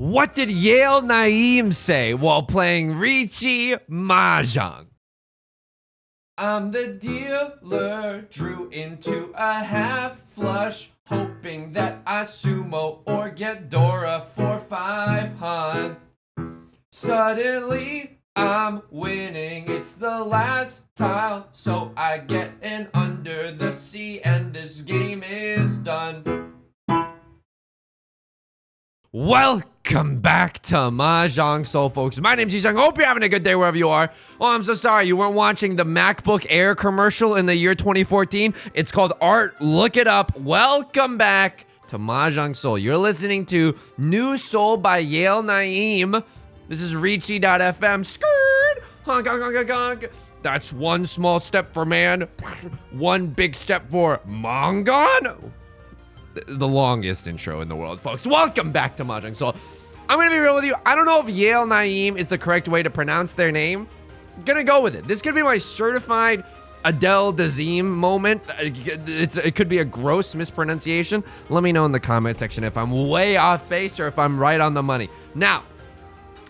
What did Yale Naeem say while playing Riichi Mahjong? I'm the dealer, drew into a half flush, hoping that I sumo or get Dora for 500. Suddenly, I'm winning, it's the last tile, so I get an under the sea and this game is done. Welcome back to Mahjong Soul, folks. My name's Yusong. Hope you're having a good day wherever you are. Oh, I'm so sorry you weren't watching the MacBook Air commercial in the year 2014. It's called Art. Look it up. Welcome back to Mahjong Soul. You're listening to New Soul by Yale Naeem. This is Riichi.fm. Skirt. Honk, honk, honk, honk. That's one small step for man, one big step for Mangan. The longest intro in the world, folks. Welcome back to Mahjong Soul. I'm gonna be real with you. I don't know if Yale Naeem is the correct way to pronounce their name. I'm gonna go with it. This could be my certified Adele Dazeem moment. It could be a gross mispronunciation. Let me know in the comment section if I'm way off base or if I'm right on the money. Now,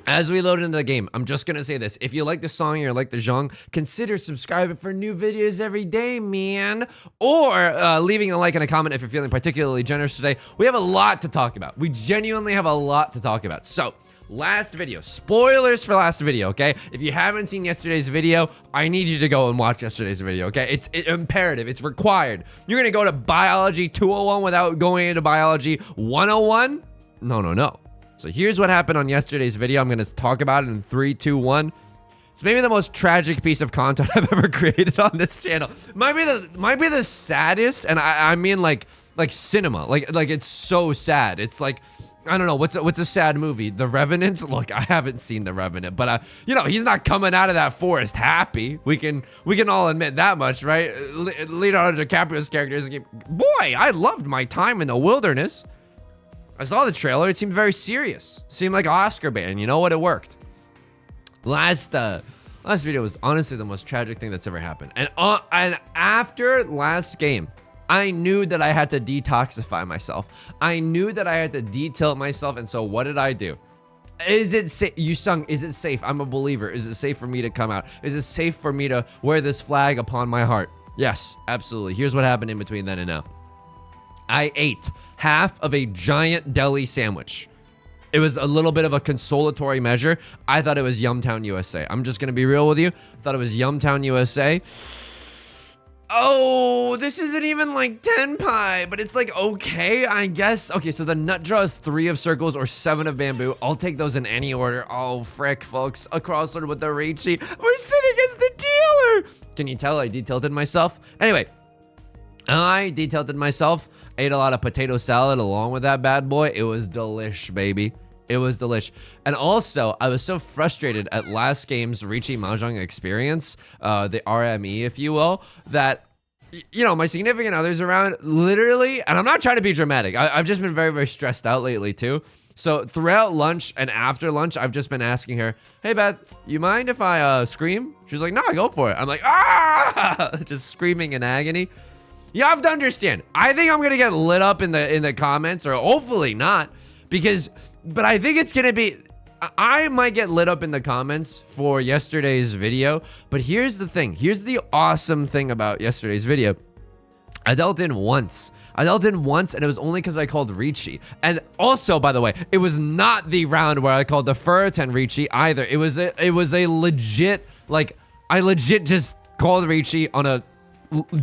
as we load into the game, I'm just gonna say this. If you like the song or like the genre, consider subscribing for new videos every day, man. Or leaving a like and a comment if you're feeling particularly generous today. We have a lot to talk about. We genuinely have a lot to talk about. So, last video. Spoilers for last video, okay? If you haven't seen yesterday's video, I need you to go and watch yesterday's video, okay? It's imperative. It's required. You're gonna go to Biology 201 without going into Biology 101? No. So here's what happened on yesterday's video. I'm going to talk about it in 3, 2, 1. It's maybe the most tragic piece of content I've ever created on this channel. Might be the saddest, and I mean like cinema. Like it's so sad. It's like, I don't know, what's a sad movie? The Revenant? Look, I haven't seen The Revenant, but you know, he's not coming out of that forest happy. We can all admit that much, right? Leonardo DiCaprio's character is like, boy, I loved my time in the wilderness. I saw the trailer. It seemed very serious. Seemed like an Oscar bait. You know what? It worked. Last video was honestly the most tragic thing that's ever happened. And after last game, I knew that I had to detoxify myself. I knew that I had to detilt myself. And so what did I do? Is it safe? Yusong, is it safe? I'm a believer. Is it safe for me to come out? Is it safe for me to wear this flag upon my heart? Yes, absolutely. Here's what happened in between then and now. I ate half of a giant deli sandwich. It was a little bit of a consolatory measure. I thought it was Yumtown, USA. I'm just going to be real with you. I thought it was Yumtown, USA. Oh, this isn't even like tenpai, but it's like, okay, I guess. Okay, so the nut draw is 3 of circles or 7 of bamboo. I'll take those in any order. Oh, frick, folks. A crossword with the Riichi. We're sitting as the dealer. Can you tell I detilted myself? Anyway, I detilted myself. Ate a lot of potato salad along with that bad boy. It was delish, baby. It was delish. And also, I was so frustrated at last game's Riichi Mahjong experience, the RME, if you will, that, you know, my significant others around literally, and I'm not trying to be dramatic. I've just been very, very stressed out lately, too. So throughout lunch and after lunch, I've just been asking her, hey, Beth, you mind if I scream? She's like, no, go for it. I'm like, ah, just screaming in agony. You have to understand, I think I'm gonna get lit up in the comments, or hopefully not, but I think it's gonna be, I might get lit up in the comments for yesterday's video, but here's the thing, here's the awesome thing about yesterday's video. I dealt in once, and it was only because I called Riichi. And also, by the way, it was not the round where I called the Furten Riichi either. It was a legit, like, I legit just called Riichi on a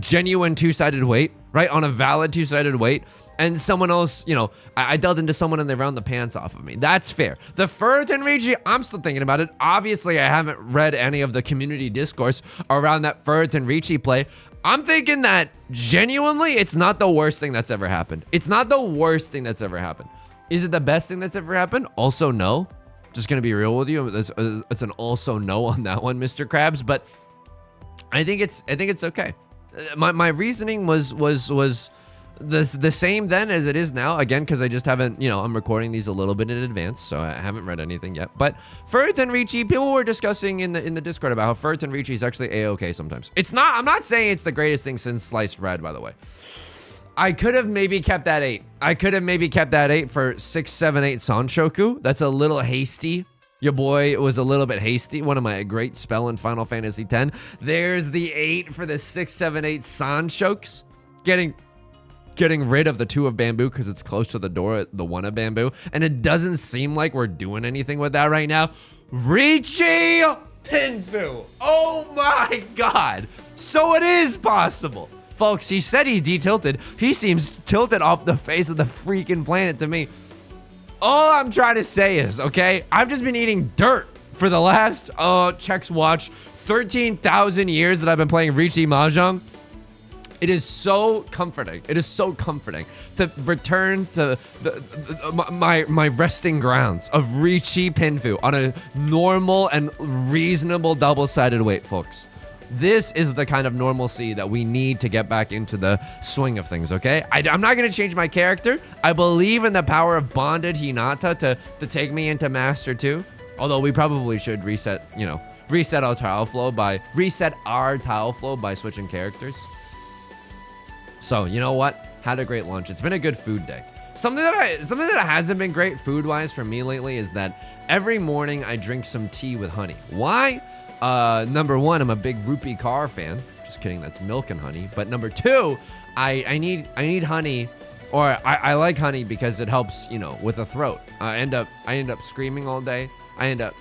genuine two-sided weight, right? On a valid two-sided weight. And someone else, you know, I dealt into someone and they round the pants off of me. That's fair. The Furten Riichi, I'm still thinking about it. Obviously, I haven't read any of the community discourse around that Furten Riichi play. I'm thinking that genuinely, it's not the worst thing that's ever happened. It's not the worst thing that's ever happened. Is it the best thing that's ever happened? Also, no. Just gonna be real with you. It's an also no on that one, Mr. Krabs. But I think it's okay. My reasoning was the same then as it is now, again, because I just haven't, you know, I'm recording these a little bit in advance, so I haven't read anything yet. But Furten Riichi, people were discussing in the Discord about how Furten Riichi is actually a-okay sometimes. It's not, I'm not saying it's the greatest thing since sliced bread, by the way. I could have maybe kept that 8. I could have maybe kept that 8 for 6, 7, 8 Sanshoku. That's a little hasty. Your boy was a little bit hasty. One of my great spell in Final Fantasy X. There's the 8 for the 6, 7, 8 Sanshoks. Getting rid of the 2 of bamboo because it's close to the door, the 1 of bamboo. And it doesn't seem like we're doing anything with that right now. Riichi Pinfu. Oh my god. So it is possible. Folks, he said he detilted. He seems tilted off the face of the freaking planet to me. All I'm trying to say is, okay, I've just been eating dirt for the last, checks watch, 13,000 years that I've been playing Riichi Mahjong. It is so comforting. It is so comforting to return to my resting grounds of Riichi Pinfu on a normal and reasonable double-sided weight, folks. This is the kind of normalcy that we need to get back into the swing of things, okay? I'm not going to change my character. I believe in the power of bonded Hinata to take me into Master 2. Although we probably should reset our tile flow by switching characters. So, you know what? Had a great lunch. It's been a good food day. Something that hasn't been great food-wise for me lately is that every morning I drink some tea with honey. Why? Number 1, I'm a big Rupee Car fan. Just kidding, that's milk and honey. But number 2, I need honey, or I like honey because it helps, with the throat. I end up screaming all day. I end up,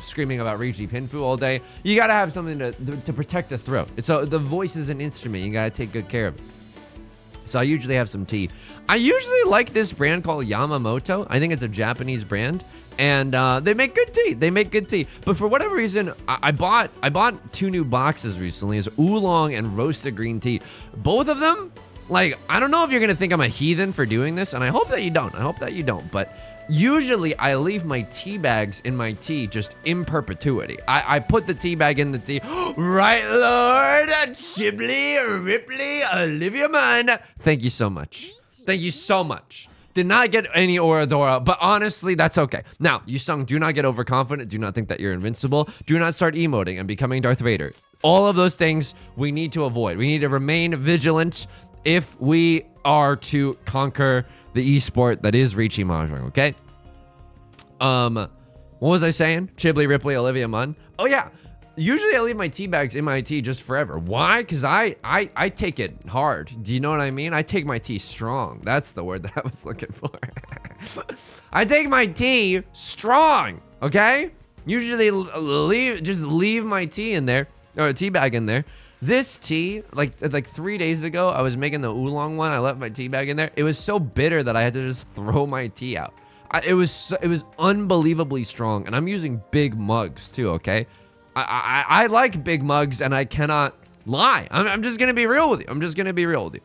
screaming about Riichi Pinfu all day. You gotta have something to protect the throat. So the voice is an instrument. You gotta take good care of it. So I usually have some tea. I usually like this brand called Yamamoto. I think it's a Japanese brand. And they make good tea. They make good tea. But for whatever reason, I bought 2 new boxes recently. It's oolong and roasted green tea. Both of them, like, I don't know if you're going to think I'm a heathen for doing this. And I hope that you don't. But usually I leave my tea bags in my tea just in perpetuity. I put the tea bag in the tea. Right, Lord? Chibli, Ripley, Olivia Munn. Thank you so much. Thank you so much. Did not get any Oradora, but honestly, that's okay. Now, Yusong, do not get overconfident. Do not think that you're invincible. Do not start emoting and becoming Darth Vader. All of those things we need to avoid. We need to remain vigilant if we are to conquer the esport that is Riichi Mahjong, okay? What was I saying? Chibli, Ripley, Olivia Munn. Oh, yeah. Usually I leave my tea bags in my tea just forever. Why? Because I take it hard. Do you know what I mean? I take my tea strong. That's the word that I was looking for. I take my tea strong, okay? Usually leave my tea in there, or a tea bag in there. This tea, like 3 days ago, I was making the oolong one. I left my tea bag in there. It was so bitter that I had to just throw my tea out. It was unbelievably strong, and I'm using big mugs too, okay? I like big mugs, and I cannot lie. I'm just going to be real with you.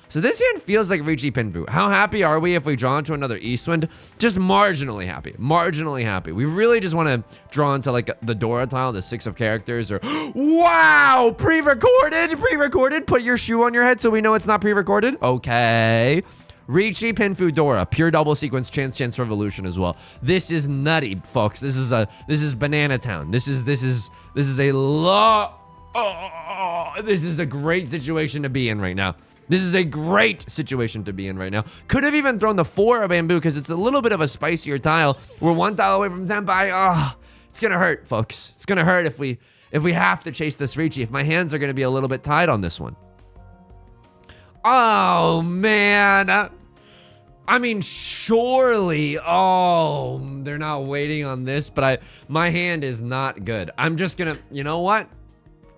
So this hand feels like Riichi Pinfu. How happy are we if we draw into another Eastwind? Just marginally happy. We really just want to draw into like the Dora tile, the 6 of characters, or wow, pre-recorded. Put your shoe on your head so we know it's not pre-recorded. Okay. Riichi Pinfu Dora, pure double sequence chance revolution as well. This is nutty, folks. This is Banana Town. This is a great situation to be in right now. Could have even thrown the 4 of bamboo because it's a little bit of a spicier tile. We're 1 tile away from Senpai. Oh, it's gonna hurt, folks. It's gonna hurt if we have to chase this Riichi. If my hands are gonna be a little bit tied on this one. Oh, man. I mean, surely. Oh, they're not waiting on this, but my hand is not good. I'm just gonna, you know what?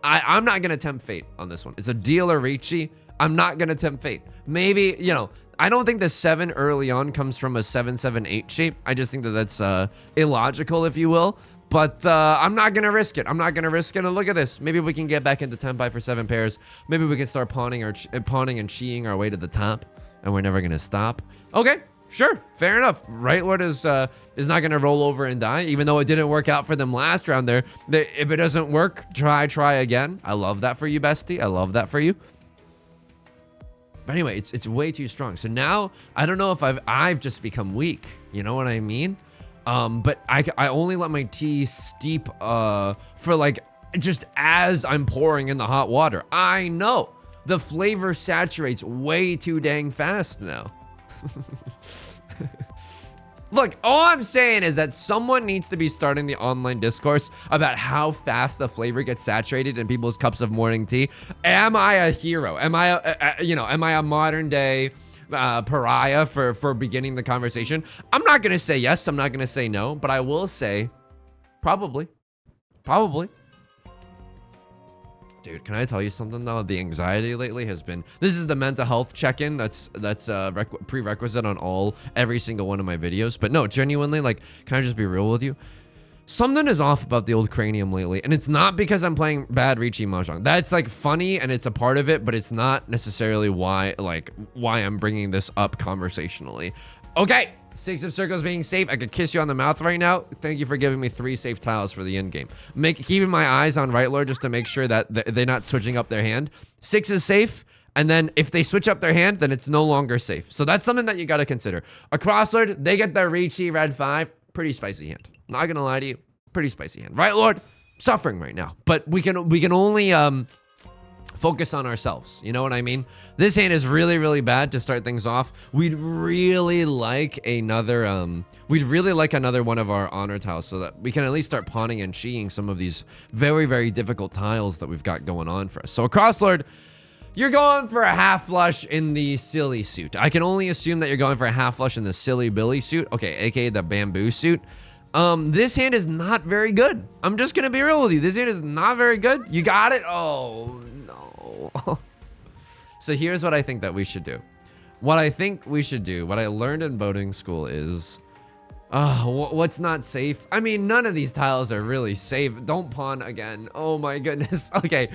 I'm not gonna tempt fate on this one. It's a dealer Riichi. I'm not gonna tempt fate. Maybe, I don't think the 7 early on comes from a 7-7-8 shape. I just think that that's illogical, if you will. But I'm not going to risk it. And look at this. Maybe we can get back into Tenpai for 7 pairs. Maybe we can start pawning and chiing our way to the top. And we're never going to stop. Okay, sure. Fair enough. Right Lord is not going to roll over and die. Even though it didn't work out for them last round there. If it doesn't work, try again. I love that for you, bestie. I love that for you. But anyway, it's way too strong. So now, I don't know if I've just become weak. You know what I mean? But I only let my tea steep for like just as I'm pouring in the hot water. I know. The flavor saturates way too dang fast now. Look, all I'm saying is that someone needs to be starting the online discourse about how fast the flavor gets saturated in people's cups of morning tea. Am I a hero? Am I, am I a modern day pariah for beginning the conversation? I'm not gonna say yes. I'm not gonna say no, but I will say probably. Dude, can I tell you something though? The anxiety lately has been, this is the mental health check-in that's prerequisite on every single one of my videos. But no, genuinely, like, can I just be real with you? Something is off about the old cranium lately, and it's not because I'm playing bad Riichi Mahjong. That's like funny and it's a part of it, but it's not necessarily why I'm bringing this up conversationally. Okay, 6 of circles being safe. I could kiss you on the mouth right now. Thank you for giving me 3 safe tiles for the end game. Keeping my eyes on Right Lord just to make sure that they're not switching up their hand. 6 is safe, and then if they switch up their hand, then it's no longer safe. So that's something that you got to consider. A Crosslord, they get their Riichi red 5. Pretty spicy hand. Not gonna lie to you, pretty spicy hand. Right Lord, suffering right now, but we can only focus on ourselves. You know what I mean? This hand is really, really bad to start things off. We'd really like another one of our honor tiles so that we can at least start pawning and cheating some of these very, very difficult tiles that we've got going on for us. So a Crosslord, you're going for a half flush in the silly suit. I can only assume that you're going for a half flush in the silly Billy suit. Okay, aka the bamboo suit. This hand is not very good. I'm just gonna be real with you. This hand is not very good. You got it? Oh, no. So here's what I think that we should do. What I learned in boating school is, what's not safe? I mean, none of these tiles are really safe. Don't pawn again. Oh my goodness. Okay,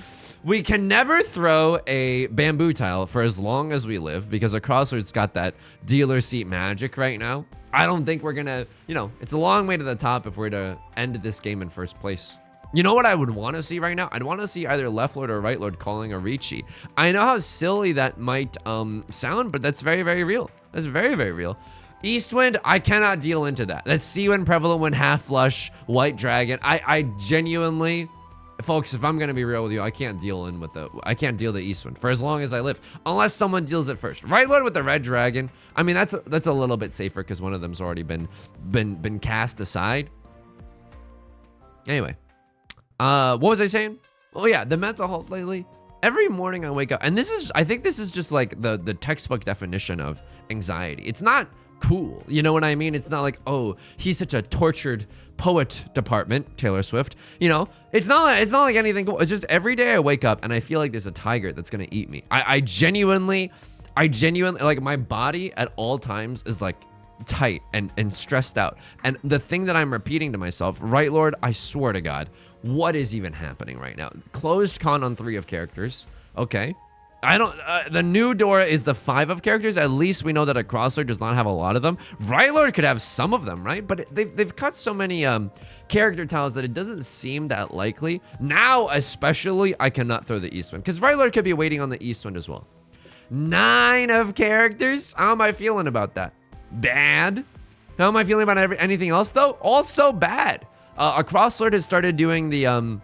we can never throw a bamboo tile for as long as we live because a Crosslord's got that dealer seat magic right now. I don't think we're gonna, it's a long way to the top if we're to end this game in first place. You know what I would want to see right now? I'd want to see either Left Lord or Right Lord calling a Riichi. I know how silly that might sound, but that's very, very real. That's very, very real. Eastwind, I cannot deal into that. Let's see when Prevalent win half flush, White Dragon. I genuinely, folks, if I'm gonna be real with you, I can't deal the Eastwind for as long as I live, unless someone deals it first. Right Lord with the Red Dragon. I mean, that's a little bit safer because one of them's already been cast aside. Anyway, what was I saying? Oh yeah, the mental health lately. Every morning I wake up, and I think this is just like the textbook definition of anxiety. It's not cool, you know what I mean? It's not like, oh, he's such a tortured poet department, Taylor Swift. It's not like anything cool. It's just every day I wake up and I feel like there's a tiger that's gonna eat me. I genuinely, like, my body at all times is like tight and stressed out. And the thing that I'm repeating to myself, Right Lord, I swear to God, what is even happening right now? Closed con on 3 of characters. Okay. The new door is the 5 of characters. At least we know that a Crosslord does not have a lot of them. Right Lord could have some of them, right? But they've cut so many character tiles that it doesn't seem that likely. Now, especially, I cannot throw the Eastwind because Right Lord could be waiting on the Eastwind as well. 9 of characters. How am I feeling about that? Bad. How am I feeling about anything else though? Also bad. A Crosslord has started doing the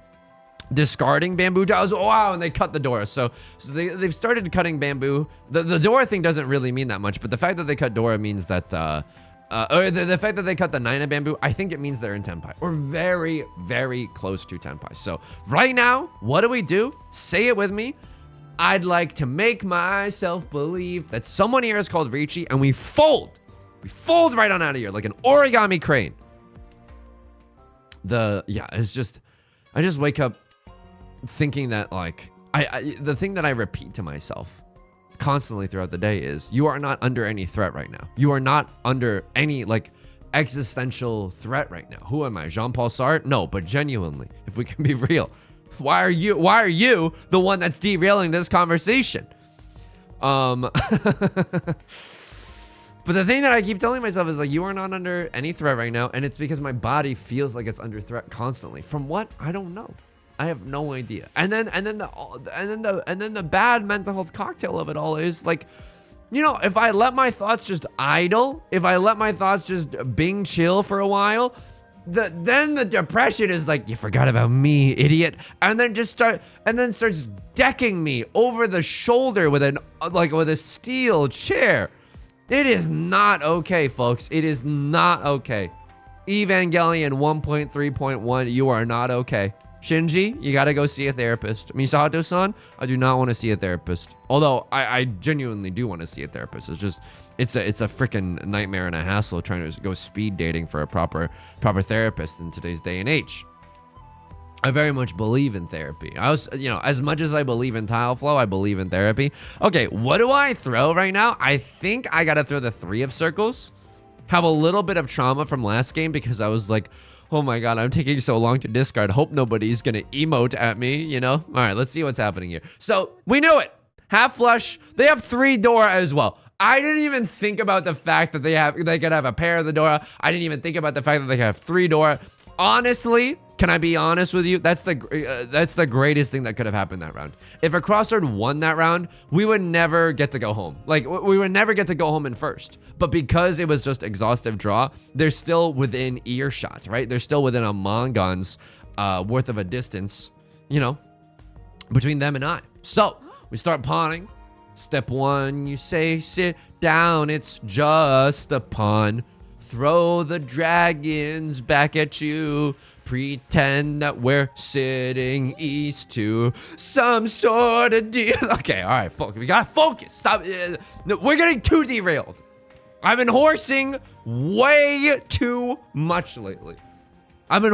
discarding bamboo tiles. Oh, wow, and they cut the door. So they've started cutting bamboo. The door thing doesn't really mean that much, but the fact that they cut Dora means that, or the fact that they cut the 9 of bamboo, I think it means they're in Tenpai. Or very, very close to Tenpai. So right now, what do? Say it with me. I'd like to make myself believe that someone here is called Riichi, and we fold. We fold right on out of here like an origami crane. It's just, I just wake up thinking that, like, the thing that I repeat to myself constantly throughout the day is, you are not under any threat right now. You are not under any, like, existential threat right now. Who am I, Jean-Paul Sartre? No, but genuinely, if we can be real, why are you the one that's derailing this conversation? But the thing that I keep telling myself is, like, you are not under any threat right now, and it's because my body feels like it's under threat constantly. From what? I don't know. I have no idea. And then the bad mental health cocktail of it all is, like, if I let my thoughts just idle, if I let my thoughts just bing chill for a while, then the depression is like, you forgot about me, idiot. And then starts decking me over the shoulder with with a steel chair. It is not okay, folks. It is not okay. Evangelion 1.3.1, you are not okay. Shinji, you gotta go see a therapist. Misato-san, I do not want to see a therapist. Although I genuinely do want to see a therapist. It's just it's a freaking nightmare and a hassle trying to go speed dating for a proper therapist in today's day and age. I very much believe in therapy. As much as I believe in tile flow, I believe in therapy. Okay, what do I throw right now? I think I gotta throw the 3 of circles. Have a little bit of trauma from last game because I was like, oh my god, I'm taking so long to discard. Hope nobody's gonna emote at me, you know? All right, let's see what's happening here. So, we knew it. Half flush. They have 3 Dora as well. I didn't even think about the fact that they could have a pair of the Dora. I didn't even think about the fact that they could have 3 Dora. Honestly, can I be honest with you? That's the greatest thing that could have happened that round. If a crossword won that round, we would never get to go home. Like, we would never get to go home in first. But because it was just exhaustive draw, they're still within earshot, right? They're still within a Mangan's worth of a distance, you know, between them and I. So, we start pawning. Step 1, you say sit down, it's just a pawn. Throw the dragons back at you. Pretend that we're sitting east to some sort of deal. Okay, all right, focus. We gotta focus. Stop. No, we're getting too derailed. I've been horsing way too much lately. We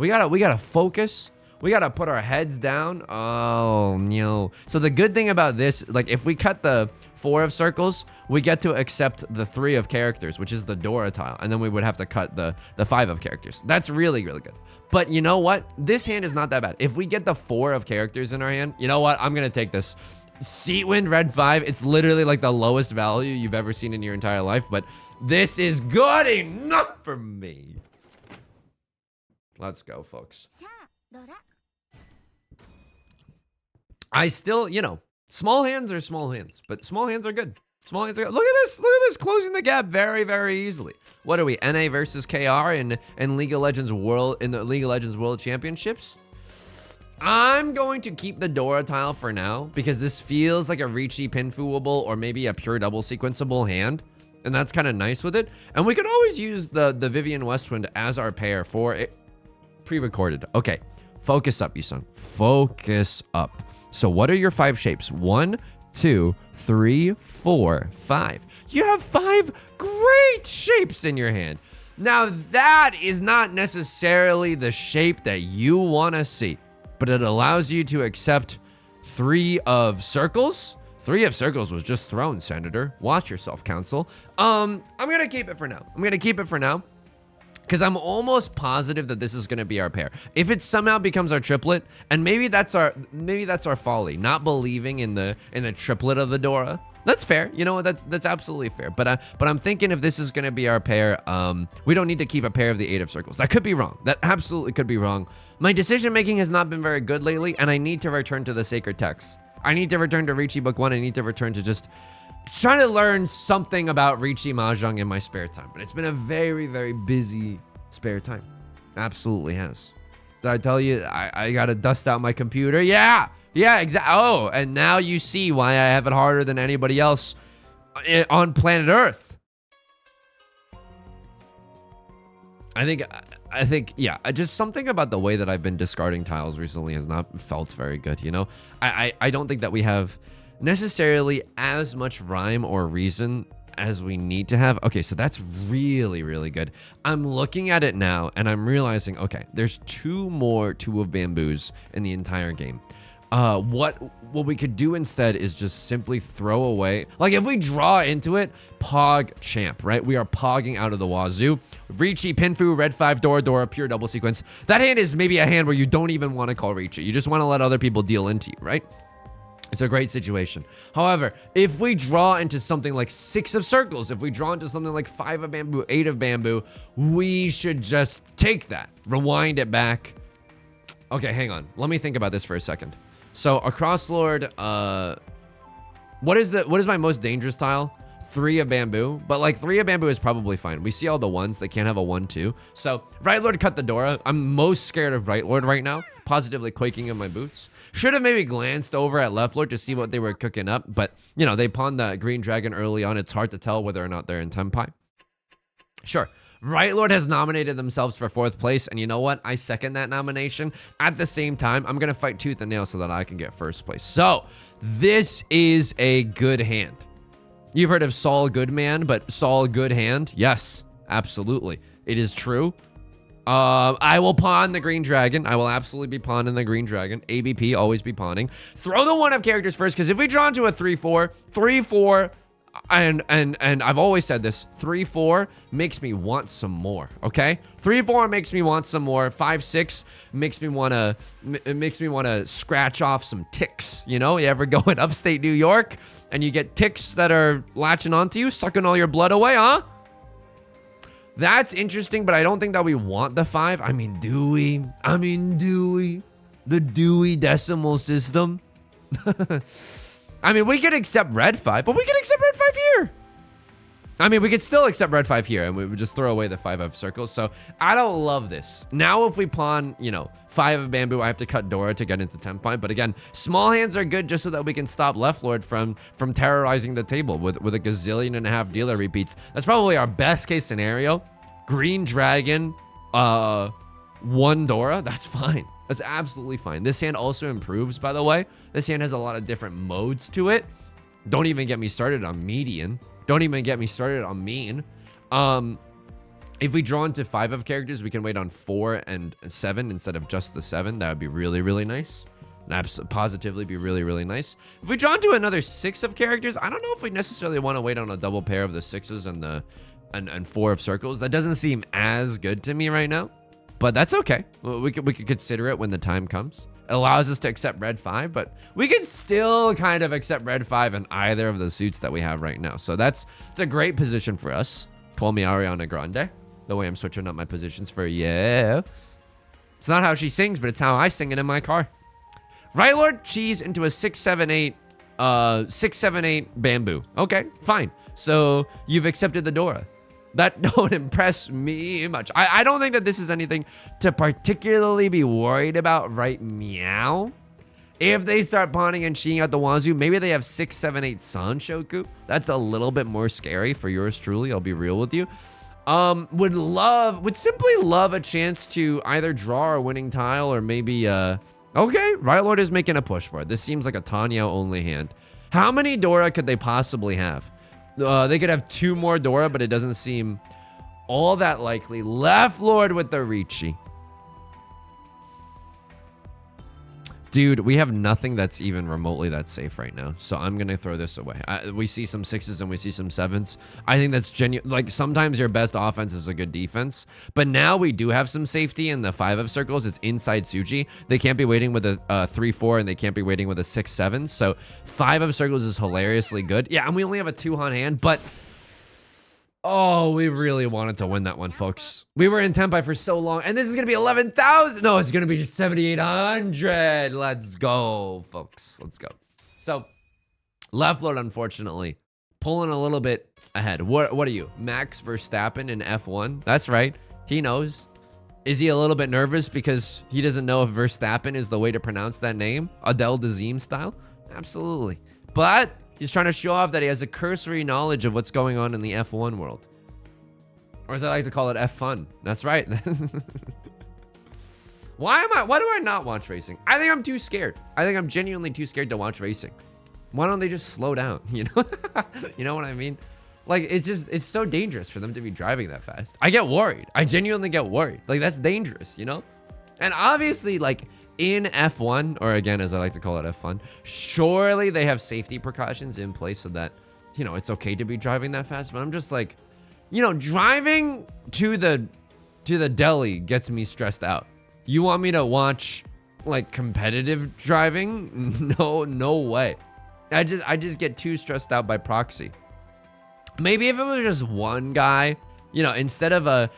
gotta focus. We gotta put our heads down. Oh no. So the good thing about this, like if we cut the 4 of circles, we get to accept the 3 of characters, which is the Dora tile. And then we would have to cut the 5 of characters. That's really, really good. But you know what? This hand is not that bad. If we get the 4 of characters in our hand, you know what? I'm gonna take this. Seatwind red 5. It's literally like the lowest value you've ever seen in your entire life. But this is good enough for me. Let's go, folks. I still, small hands are small hands, but small hands are good. Small hands are good. Look at this, closing the gap very, very easily. What are we, NA versus KR in League of Legends World Championships? I'm going to keep the Dora tile for now because this feels like a Riichi pinfooable or maybe a pure double sequenceable hand, and that's kind of nice with it. And we could always use the Vivian Westwind as our pair for it. Pre-recorded. Okay, focus up, Yusong. Focus up. So what are your 5 shapes? 1, 2, 3, 4, 5. You have 5 great shapes in your hand. Now that is not necessarily the shape that you want to see, but it allows you to accept 3 of circles. 3 of circles was just thrown, Senator. Watch yourself, Council. I'm going to keep it for now. Because I'm almost positive that this is going to be our pair. If it somehow becomes our triplet, and maybe that's our folly, not believing in the triplet of the Dora. That's fair. You know what? That's absolutely fair. But I'm thinking if this is going to be our pair, we don't need to keep a pair of the 8 of circles. That could be wrong. That absolutely could be wrong. My decision making has not been very good lately, and I need to return to the sacred text. I need to return to Riichi Book 1. I need to return to just trying to learn something about Riichi Mahjong in my spare time. But it's been a very, very busy spare time. Absolutely has. Did I tell you I gotta dust out my computer? Yeah, exactly. Oh, and now you see why I have it harder than anybody else on planet Earth. I think, yeah, just something about the way that I've been discarding tiles recently has not felt very good, you know? I don't think that we have necessarily as much rhyme or reason as we need to have. Okay, so that's really, really good. I'm looking at it now, and I'm realizing, okay, there's 2 more 2 of bamboos in the entire game. What we could do instead is just simply throw away. Like, if we draw into it, Pog champ, right? We are pogging out of the wazoo. Riichi, Pinfu, Red 5, Dora, pure double sequence. That hand is maybe a hand where you don't even want to call Riichi. You just want to let other people deal into you, right? It's a great situation. However, if we draw into something like 6 of circles, if we draw into something like 5 of bamboo, 8 of bamboo, we should just take that, rewind it back. Okay, hang on. Let me think about this for a second. So, a Crosslord, what is my most dangerous tile? 3 of bamboo, but like 3 of bamboo is probably fine. We see all the ones. They can't have a 1-2. So Right Lord cut the Dora. I'm most scared of Right Lord right now. Positively quaking in my boots. Should have maybe glanced over at Left Lord to see what they were cooking up. But, you know, they pawned the Green Dragon early on. It's hard to tell whether or not they're in Tenpai. Sure. Right Lord has nominated themselves for 4th place. And you know what? I second that nomination. At the same time, I'm going to fight tooth and nail so that I can get 1st place. So this is a good hand. You've heard of Saul Goodman, but Saul Good Hand? Yes, absolutely. It is true. I will pawn the Green Dragon. I will absolutely be pawning the Green Dragon. ABP, always be pawning. Throw the 1 of characters first, because if we draw into a 3-4, 3-4, and I've always said this, 3-4 makes me want some more, okay? 3-4 makes me want some more. 5-6 makes me want to scratch off some ticks, you know? You ever go in upstate New York and you get ticks that are latching onto you, sucking all your blood away, huh? That's interesting, but I don't think that we want the 5. I mean, do we? The Dewey Decimal System. I mean, we could accept red 5, but we could accept red 5 here. I mean, we could still accept red 5 here, and we would just throw away the 5 of circles. So I don't love this. Now, if we pawn, you know, 5 of bamboo, I have to cut Dora to get into Tenpai. But again, small hands are good just so that we can stop Left Lord from terrorizing the table with a gazillion and a half dealer repeats. That's probably our best case scenario. Green Dragon, 1 Dora. That's fine. That's absolutely fine. This hand also improves, by the way. This hand has a lot of different modes to it. Don't even get me started on median. Don't even get me started on mean. If we draw into 5 of characters, we can wait on 4 and 7 instead of just the 7. That would be really, really nice. Positively be really, really nice. If we draw into another 6 of characters, I don't know if we necessarily want to wait on a double pair of the 6s and the and 4 of circles. That doesn't seem as good to me right now. But that's okay. We could consider it when the time comes. It allows us to accept red 5, but we can still kind of accept red 5 in either of the suits that we have right now. So it's a great position for us. Call me Ariana Grande. The way I'm switching up my positions for yeah. It's not how she sings, but it's how I sing it in my car. Right Lord Cheese into a 6-7-8 6-7-8 bamboo. Okay, fine. So you've accepted the Dora. That don't impress me much. I don't think that this is anything to particularly be worried about right meow. If they start pawning and cheating out the wazoo, maybe they have 6-7-8 Sanshoku. That's a little bit more scary for yours truly. I'll be real with you. Would simply love a chance to either draw a winning tile or maybe, okay, Right Lord is making a push for it. This seems like a Tanya only hand. How many Dora could they possibly have? They could have 2 more Dora, but it doesn't seem all that likely. Left Lord with the Riichi. Dude, we have nothing that's even remotely that safe right now. So I'm going to throw this away. We see some 6s and we see some 7s. I think that's genuine. Like, sometimes your best offense is a good defense. But now we do have some safety in the 5 of circles. It's inside Tsuji. They can't be waiting with a 3-4 and they can't be waiting with a 6-7. So 5 of circles is hilariously good. Yeah, and we only have a 2-han hand, but... Oh, we really wanted to win that one, folks. We were in Tenpai for so long, and this is going to be 11,000. No, it's going to be just 7,800. Let's go, folks. Let's go. So, Left Lord, unfortunately, pulling a little bit ahead. What are you? Max Verstappen in F1? That's right. He knows. Is he a little bit nervous because he doesn't know if Verstappen is the way to pronounce that name? Adele Dazeem style? Absolutely. But... he's trying to show off that he has a cursory knowledge of what's going on in the F1 world. Or as I like to call it, F-fun. That's right. Why do I not watch racing? I think I'm too scared. I think I'm genuinely too scared to watch racing. Why don't they just slow down? You know? You know what I mean? Like, it's so dangerous for them to be driving that fast. I get worried. I genuinely get worried. Like, that's dangerous, you know? And obviously, like, in F1, or again, as I like to call it, F1, surely they have safety precautions in place so that, you know, it's okay to be driving that fast. But I'm just like, you know, driving to the deli gets me stressed out. You want me to watch like competitive driving? No way. I just get too stressed out by proxy. Maybe if it was just one guy, you know, instead of a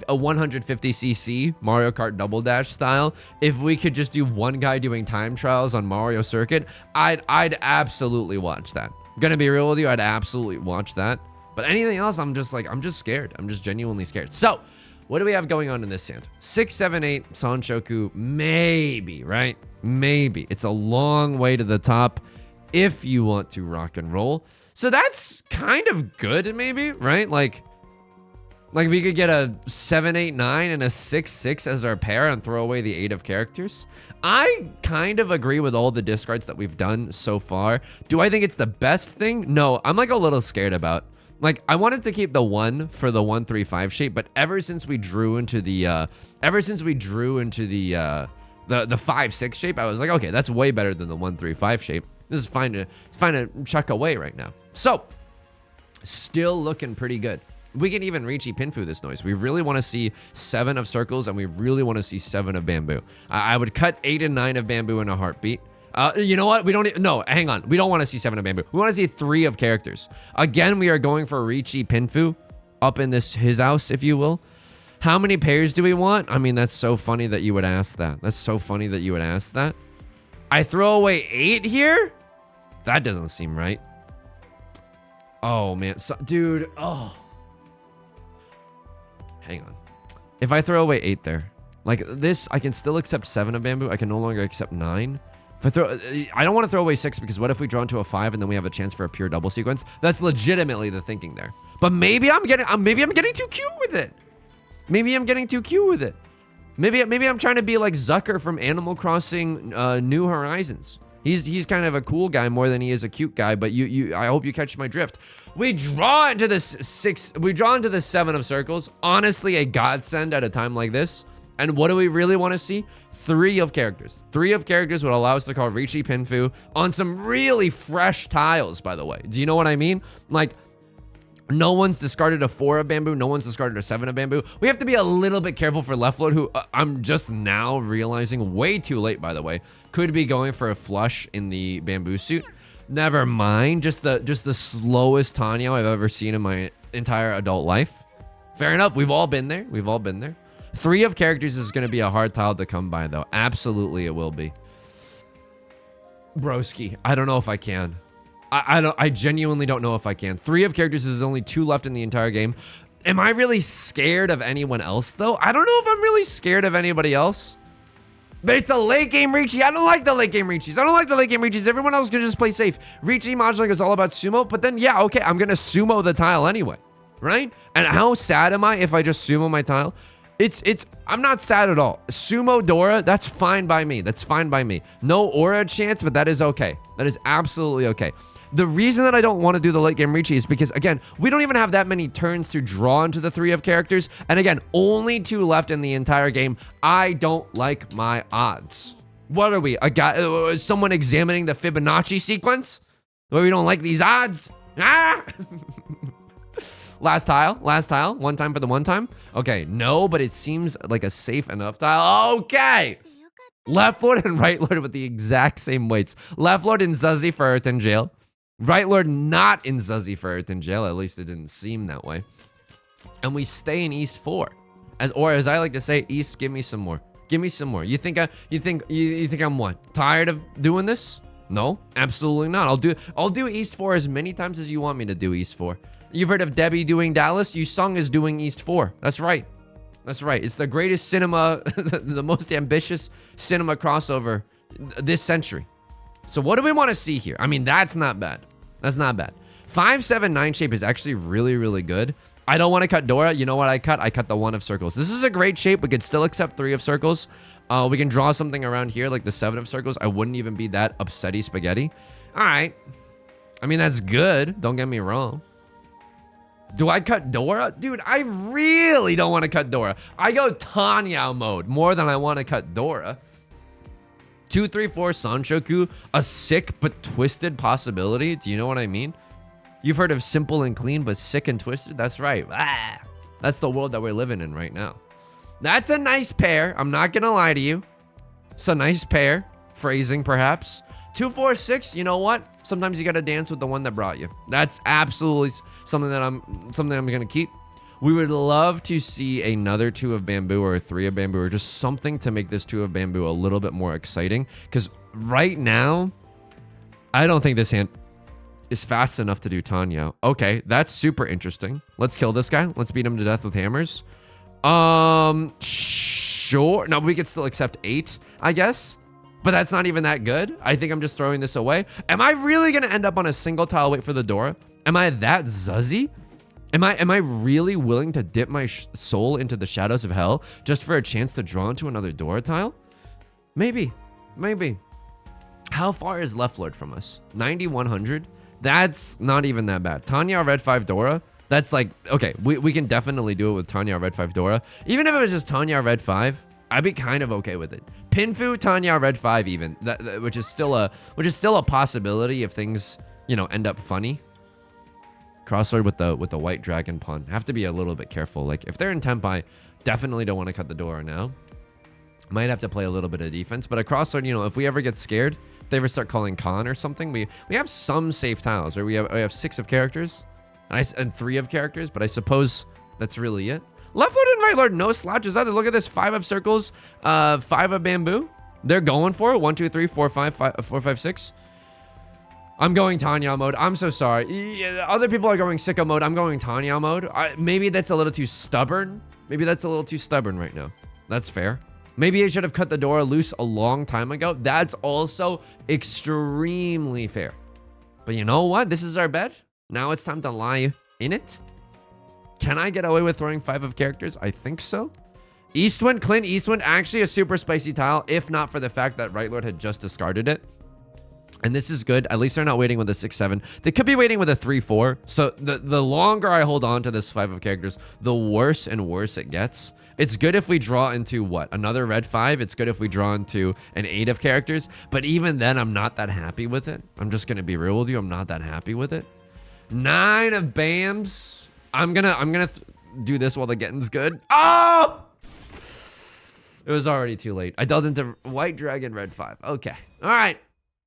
150cc Mario Kart Double Dash style, if we could just do one guy doing time trials on Mario Circuit, I'd absolutely watch that. Gonna be real with you, I'd absolutely watch that. But anything else, I'm just scared. I'm just genuinely scared. So, what do we have going on in this hand? 6, 7, 8, Sanshoku, maybe, right? Maybe. It's a long way to the top if you want to rock and roll. So that's kind of good, maybe, right? Like we could get a 7, 8, 9 and a 6, 6 as our pair and throw away the 8 of characters. I kind of agree with all the discards that we've done so far. Do I think it's the best thing? No, I'm like a little scared about. Like, I wanted to keep the 1 for the 1, 3, 5 shape, but ever since we drew into the 5, 6 shape, I was like, okay, that's way better than the 1, 3, 5 shape. This is fine to chuck away right now. So, still looking pretty good. We can even Riichi Pinfu this noise. We really want to see 7 of circles, and we really want to see 7 of bamboo. I would cut 8 and 9 of bamboo in a heartbeat. You know what? We don't. No, hang on. We don't want to see 7 of bamboo. We want to see 3 of characters. Again, we are going for Riichi Pinfu up in his house, if you will. How many pairs do we want? I mean, that's so funny that you would ask that. That's so funny that you would ask that. I throw away 8 here? That doesn't seem right. Oh, man. Dude, oh. Hang on. If I throw away 8 there, like this, I can still accept 7 of bamboo. I can no longer accept 9. If I don't want to throw away 6 because what if we draw into a 5 and then we have a chance for a pure double sequence? That's legitimately the thinking there. But maybe I'm getting too cute with it. Maybe I'm getting too cute with it. Maybe I'm trying to be like Zucker from Animal Crossing New Horizons. He's kind of a cool guy more than he is a cute guy, but I hope you catch my drift. We draw into the 6, we draw into the 7 of circles. Honestly, a godsend at a time like this. And what do we really want to see? 3 of characters. 3 of characters would allow us to call Riichi Pinfu on some really fresh tiles, by the way. Do you know what I mean? Like, no one's discarded a 4 of bamboo. No one's discarded a 7 of bamboo. We have to be a little bit careful for left lord, who I'm just now realizing, way too late, by the way, could be going for a flush in the bamboo suit. Never mind. Just the slowest Tenhou I've ever seen in my entire adult life. Fair enough. We've all been there. We've all been there. 3 of characters is going to be a hard tile to come by, though. Absolutely, it will be. Broski, I don't know if I can. I genuinely don't know if I can. 3 of characters is only 2 left in the entire game. Am I really scared of anyone else, though? I don't know if I'm really scared of anybody else. But it's a late game Riichi. I don't like the late game Riichis. I don't like the late game Riichis. Everyone else can just play safe. Riichi Mahjong is all about sumo, but then, yeah, okay, I'm going to sumo the tile anyway, right? And how sad am I if I just sumo my tile? I'm not sad at all. Sumo Dora, that's fine by me. That's fine by me. No aura chance, but that is okay. That is absolutely okay. The reason that I don't want to do the late game Riichi is because, again, we don't even have that many turns to draw into the 3 of characters. And again, only 2 left in the entire game. I don't like my odds. What are we? A guy, someone examining the Fibonacci sequence? Where we don't like these odds? Ah! Last tile. One time for the one time. Okay, no, but it seems like a safe enough tile. Okay. Left Lord and Right Lord with the exact same weights. Left Lord in Zuzzy for Earth in jail. Right Lord not in Zuzzy for Earth in jail. At least it didn't seem that way. And we stay in East 4. As I like to say, East, give me some more. Give me some more. You think I'm what? Tired of doing this? No, absolutely not. I'll do East 4 as many times as you want me to do East 4. You've heard of Debbie doing Dallas? Yusong is doing East 4. That's right. That's right. It's the greatest cinema, the most ambitious cinema crossover this century. So what do we want to see here? I mean, that's not bad. That's not bad. 5, 7, 9 shape is actually really, really good. I don't want to cut Dora. You know what I cut? I cut the 1 of circles. This is a great shape. We could still accept 3 of circles. We can draw something around here like the 7 of circles. I wouldn't even be that upsetty spaghetti. All right. I mean, that's good. Don't get me wrong. Do I cut Dora? Dude, I really don't want to cut Dora. I go Tenhou mode more than I want to cut Dora. 2, 3, 4 Sanshoku, a sick but twisted possibility. Do you know what I mean? You've heard of simple and clean, but sick and twisted? That's right. Ah, that's the world that we're living in right now. That's a nice pair. I'm not going to lie to you. It's a nice pair. Phrasing, perhaps. 2, 4, 6, you know what? Sometimes you got to dance with the one that brought you. That's absolutely something I'm going to keep. We would love to see another 2 of bamboo or a 3 of bamboo or just something to make this 2 of bamboo a little bit more exciting. Because right now, I don't think this hand is fast enough to do Tenhou. Okay, that's super interesting. Let's kill this guy. Let's beat him to death with hammers. Sure. No, we could still accept 8, I guess. But that's not even that good. I think I'm just throwing this away. Am I really going to end up on a single tile wait for the door? Am I that zuzzy? Am I really willing to dip my soul into the shadows of hell just for a chance to draw into another door tile? Maybe. How far is Left Lord from us? 9,100? That's not even that bad. Tenhou Red 5 Dora? That's like, okay, we can definitely do it with Tenhou Red 5 Dora. Even if it was just Tenhou Red 5, I'd be kind of okay with it. Pinfu Tenhou Red 5 even, which is still a possibility if things, you know, end up funny. Crossword with the white dragon pawn. Have to be a little bit careful. Like if they're in Tenpai, definitely don't want to cut the door now. Might have to play a little bit of defense, but a crossword, you know, if we ever get scared, if they ever start calling con or something, we have some safe tiles, or we have 6 of characters and 3 of characters, but I suppose that's really it. Left Lord and right Lord, no slouches either. Look at this, 5 of circles, 5 of bamboo. They're going for it. 1, 2, 3, 4, 5, 4, 5, 6. I'm going Tenhou mode. I'm so sorry. Yeah, other people are going sicko mode. I'm going Tenhou mode. Maybe that's a little too stubborn. Maybe that's a little too stubborn right now. That's fair. Maybe I should have cut the door loose a long time ago. That's also extremely fair. But you know what? This is our bed. Now it's time to lie in it. Can I get away with throwing 5 of characters? I think so. Eastwind, Clint Eastwind, actually a super spicy tile, if not for the fact that Right Lord had just discarded it. And this is good. At least they're not waiting with a 6-7. They could be waiting with a 3-4. So the longer I hold on to this 5 of characters, the worse and worse it gets. It's good if we draw into what? Another red 5. It's good if we draw into an 8 of characters. But even then, I'm not that happy with it. I'm just going to be real with you. I'm not that happy with it. 9 of bams. I'm gonna do this while the getting's good. Oh! It was already too late. I dealt into white dragon red 5. Okay. All right.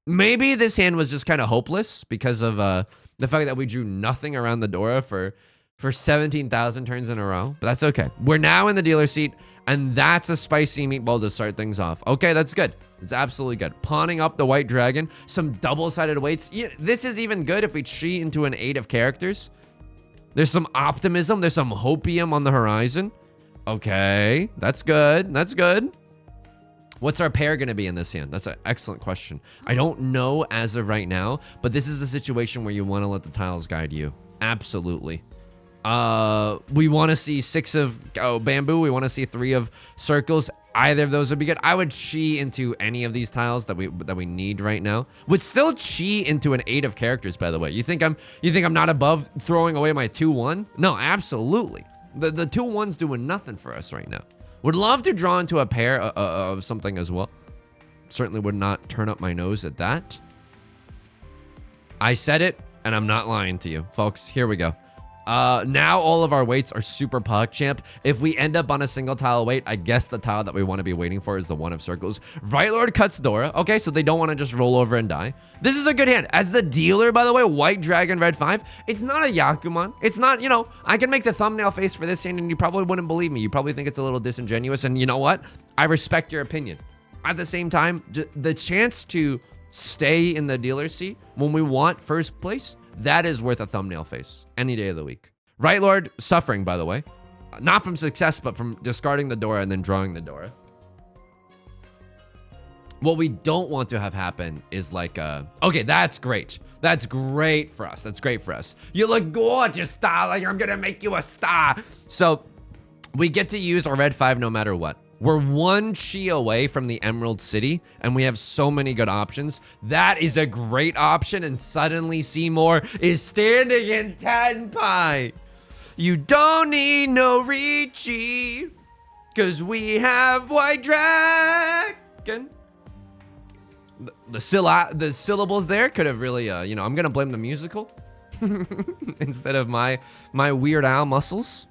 Maybe this hand was just kind of hopeless because of the fact that we drew nothing around the Dora for 17,000 turns in a row. But that's okay. We're now in the dealer seat, and that's a spicy meatball to start things off. Okay, that's good. It's absolutely good. Pawning up the white dragon. Some double-sided weights. Yeah, this is even good if we cheat into an 8 of characters. There's some optimism. There's some hopium on the horizon. Okay, that's good. That's good. What's our pair going to be in this hand? That's an excellent question. I don't know as of right now, but this is a situation where you want to let the tiles guide you. Absolutely. We want to see 6 of bamboo. We want to see 3 of circles. Either of those would be good. I would chi into any of these tiles that we need right now. Would still chi into an 8 of characters, by the way. You think I'm not above throwing away my 2-1? No, absolutely. The 2-1's doing nothing for us right now. Would love to draw into a pair of something as well. Certainly would not turn up my nose at that. I said it, and I'm not lying to you. Folks, here we go. Now all of our weights are super PogChamp. If we end up on a single tile weight, I guess the tile that we want to be waiting for is the 1 of circles. Right Lord cuts Dora. Okay, so they don't want to just roll over and die. This is a good hand. As the dealer, by the way, white dragon red 5. It's not a Yakuman. It's not, you know, I can make the thumbnail face for this hand and you probably wouldn't believe me. You probably think it's a little disingenuous, and you know what? I respect your opinion. At the same time, the chance to stay in the dealer seat when we want first place, that is worth a thumbnail face any day of the week. Right Lord suffering, by the way. Not from success, but from discarding the Dora and then drawing the Dora. What we don't want to have happen is like, okay, that's great. That's great for us. That's great for us. You look gorgeous, darling. I'm going to make you a star. So we get to use our red 5 no matter what. We're 1 chi away from the Emerald City, and we have so many good options. That is a great option, and suddenly Seymour is standing in Tenpai. You don't need no Riichi, because we have White Dragon. The syllables there could have really, you know, I'm going to blame the musical instead of my Weird Al muscles.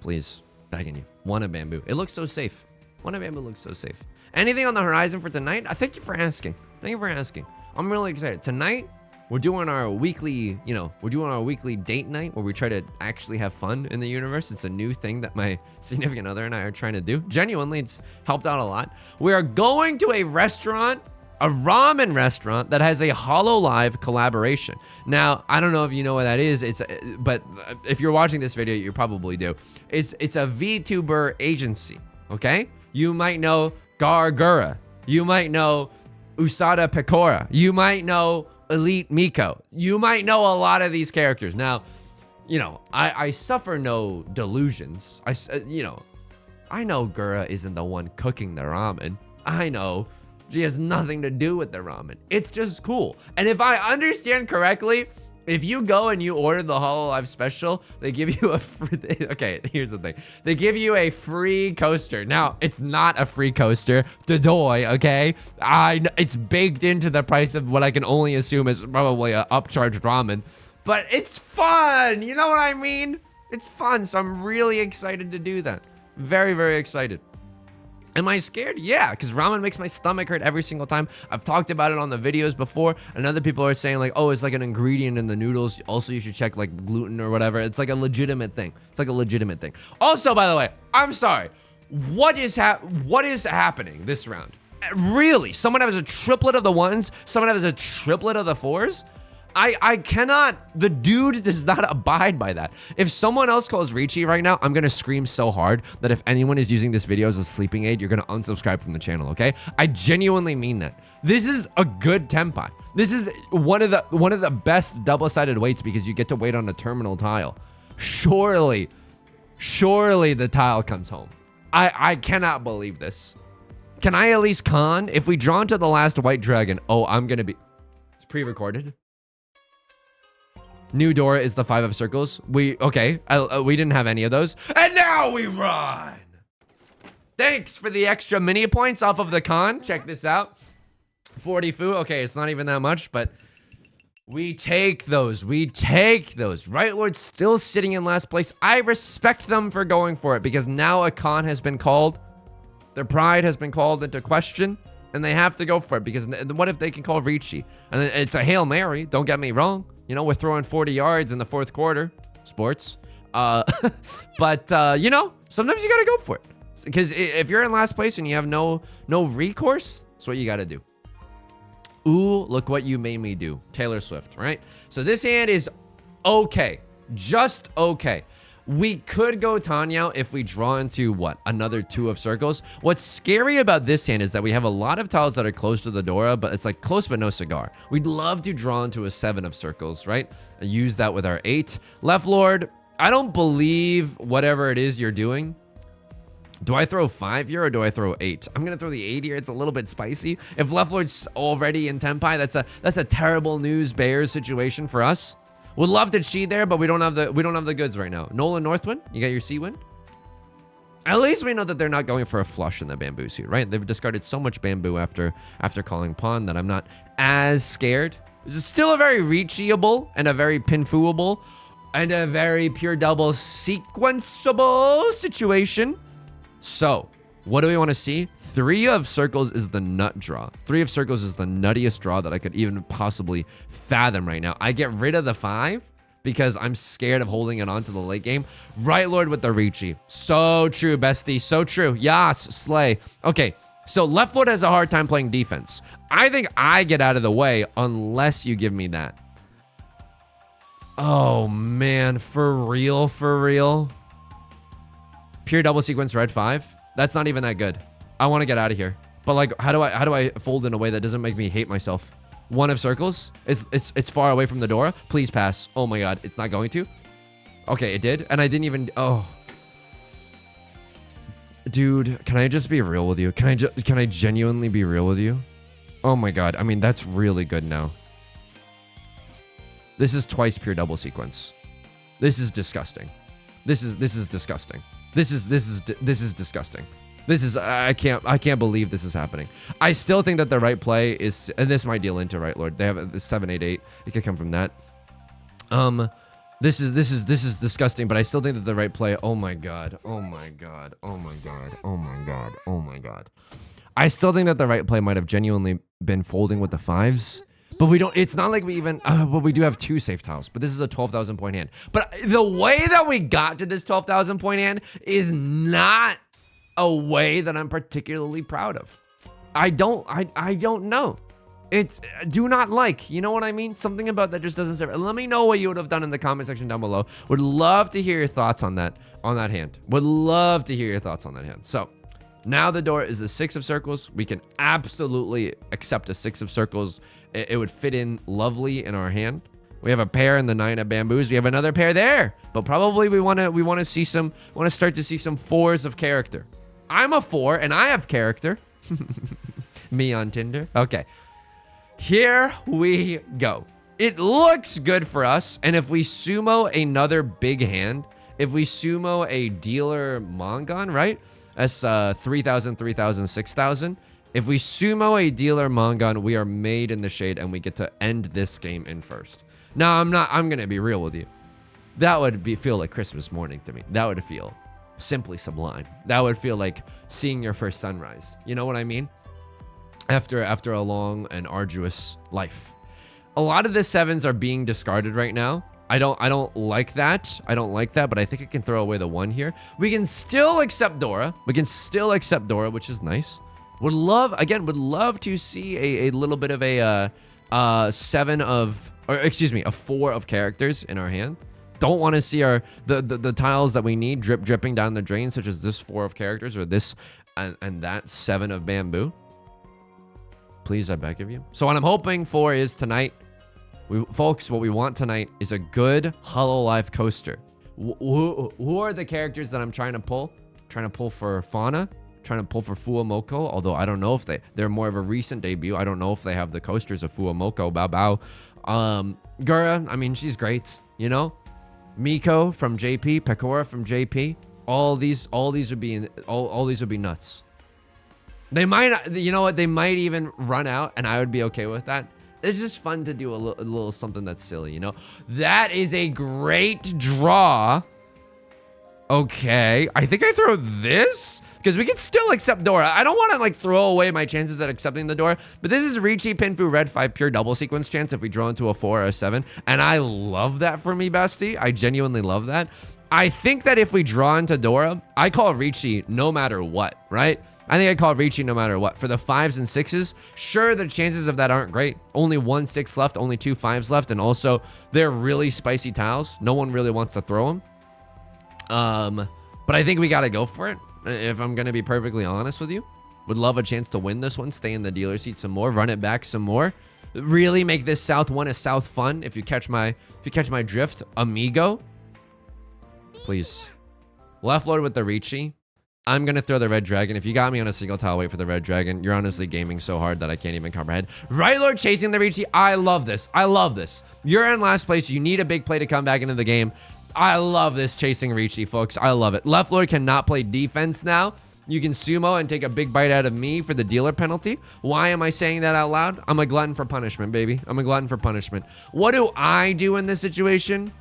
Please. Begging you. 1 of bamboo. It looks so safe. 1 of bamboo looks so safe. Anything on the horizon for tonight? Thank you for asking. Thank you for asking. I'm really excited. Tonight, we're doing our weekly, you know, we're doing our weekly date night where we try to actually have fun in the universe. It's a new thing that my significant other and I are trying to do. Genuinely, it's helped out a lot. We are going to a restaurant a ramen restaurant that has a Hololive collaboration. Now, I don't know if you know what that is. But if you're watching this video, you probably do. It's a VTuber agency, okay? You might know Gargura. You might know Usada Pecora. You might know Elite Miko. You might know a lot of these characters. Now, you know, I suffer no delusions. I know Gura isn't the one cooking the ramen. I know she has nothing to do with the ramen. It's just cool. And if I understand correctly, if you go and you order the Hololive special, they give you a free, okay, here's the thing. They give you a free coaster. Now, it's not a free coaster, Dodoy, okay? It's baked into the price of what I can only assume is probably a upcharged ramen. But it's fun, you know what I mean? It's fun, so I'm really excited to do that. Very, very excited. Am I scared? Yeah, because ramen makes my stomach hurt every single time. I've talked about it on the videos before, and other people are saying like, oh, it's like an ingredient in the noodles. Also, you should check like gluten or whatever. It's like a legitimate thing. It's like a legitimate thing. Also, by the way, I'm sorry. What is happening this round? Really? Someone has a triplet of the ones? Someone has a triplet of the fours? I cannot, the dude does not abide by that. If someone else calls Riichi right now, I'm gonna scream so hard that if anyone is using this video as a sleeping aid, you're gonna unsubscribe from the channel, okay? I genuinely mean that. This is a good tempai. This is one of the best double-sided weights because you get to wait on a terminal tile. Surely the tile comes home. I cannot believe this. Can I at least con? If we draw into the last white dragon, oh, I'm gonna be, it's pre-recorded. New door is the 5 of circles. We didn't have any of those. And now we run. Thanks for the extra mini points off of the con. Check this out. 40 fu. Okay, it's not even that much, but we take those. We take those. Right Lord's still sitting in last place. I respect them for going for it because now a con has been called. Their pride has been called into question. And they have to go for it because what if they can call Riichi? And it's a Hail Mary. Don't get me wrong. You know, we're throwing 40 yards in the 4th quarter. Sports. But, you know, sometimes you got to go for it. Because if you're in last place and you have no recourse, that's what you got to do. Ooh, look what you made me do. Taylor Swift, right? So this hand is okay. Just okay. We could go Tanyao if we draw into, what, another 2 of circles. What's scary about this hand is that we have a lot of tiles that are close to the Dora, but it's like close but no cigar. We'd love to draw into a 7 of circles, right? Use that with our 8. Left Lord, I don't believe whatever it is you're doing. Do I throw 5 here or do I throw 8? I'm gonna throw the 8 here. It's a little bit spicy. If Left Lord's already in Tenpai, that's a terrible news bears situation for us. Would love to cheat there, but we don't have the goods right now. Nolan Northwind, you got your C win. At least we know that they're not going for a flush in the bamboo suit, right? They've discarded so much bamboo after calling pawn that I'm not as scared. This is still a very reachable and a very pinfooable and a very pure double sequenceable situation. So, what do we want to see? 3 of circles is the nut draw. 3 of circles is the nuttiest draw that I could even possibly fathom right now. I get rid of the 5 because I'm scared of holding it on to the late game. Right Lord with the Riichi. So true, bestie. So true. Yas, slay. Okay, so Left Lord has a hard time playing defense. I think I get out of the way unless you give me that. Oh, man. For real? For real? Pure double sequence red 5? That's not even that good. I want to get out of here. But like, how do I fold in a way that doesn't make me hate myself? 1 of circles. It's far away from the door. Please pass. Oh my god, it's not going to. Okay, it did, and I didn't even. Oh, dude, can I just be real with you? Can I genuinely be real with you? Oh my god, I mean that's really good now. This is twice pure double sequence. This is disgusting. This is disgusting. This is disgusting. This is I can't believe this is happening. I still think that the right play is, and this might deal into Right Lord. They have the 7-8-8. It could come from that. This is disgusting, but I still think that the right play. Oh my god. Oh my god. Oh my god. Oh my god. Oh my god. I still think that the right play might have genuinely been folding with the 5s. But we don't, it's not like we even, but we do have 2 safe tiles. But this is a 12,000 point hand. But the way that we got to this 12,000 point hand is not a way that I'm particularly proud of. I don't know. It's do not like. You know what I mean? Something about that just doesn't serve. Let me know what you would have done in the comment section down below. Would love to hear your thoughts on that hand. Would love to hear your thoughts on that hand. So now the door is a 6 of circles. We can absolutely accept a 6 of circles. It would fit in lovely in our hand. We have a pair in the 9 of bamboos. We have another pair there, but probably we want to start to see some 4s of character. I'm a 4 and I have character. Me on Tinder. Okay. Here we go. It looks good for us. And if we sumo another big hand, if we sumo a dealer Mangan, right? That's 3,000, 3,000, 6,000. If we sumo a dealer Mangan, we are made in the shade and we get to end this game in first. Now, I'm going to be real with you. That would feel like Christmas morning to me. That would feel simply sublime. That would feel like seeing your first sunrise. You know what I mean? After a long and arduous life. A lot of the 7s are being discarded right now. I don't like that. I don't like that, but I think I can throw away the 1 here. We can still accept Dora. We can still accept Dora, which is nice. Would love to see a little bit of a 4 of characters in our hand. Don't want to see the tiles that we need dripping down the drain, such as this 4 of characters or this and that 7 of bamboo. Please, I beg of you. So what I'm hoping for is tonight, folks, what we want tonight is a good Hololive coaster. Who are the characters that I'm trying to pull? Trying to pull for Fauna. Trying to pull for Fuamoko, although I don't know if they're more of a recent debut. I don't know if they have the coasters of Fuamoko, Bao Bao. Gura, I mean, she's great, you know? Miko from JP, Pekora from JP. All these would be nuts. They might, you know what? They might even run out, and I would be okay with that. It's just fun to do a little something that's silly, you know? That is a great draw. Okay, I think I throw this because we can still accept Dora. I don't want to like throw away my chances at accepting the Dora, but this is Riichi Pinfu Red 5 pure double sequence chance if we draw into a 4 or a 7, and I love that for me, bestie. I genuinely love that. I think that if we draw into Dora, I call Riichi no matter what, right? I think I call Riichi no matter what. For the 5s and 6s, sure, the chances of that aren't great. Only 1 6 left, only 2 5s left, and also they're really spicy tiles. No one really wants to throw them. But I think we got to go for it, if I'm going to be perfectly honest with you. Would love a chance to win this one, stay in the dealer seat some more, run it back some more. Really make this South one a South fun, if you catch my drift, amigo. Please. Left Lord with the Riichi. I'm going to throw the red dragon. If you got me on a single tile, wait for the red dragon. You're honestly gaming so hard that I can't even comprehend. Right Lord chasing the Riichi. I love this. I love this. You're in last place. You need a big play to come back into the game. I love this chasing Riichi, folks. I love it. Left Lord cannot play defense now. You can sumo and take a big bite out of me for the dealer penalty. Why am I saying that out loud? I'm a glutton for punishment, baby. I'm a glutton for punishment. What do I do in this situation?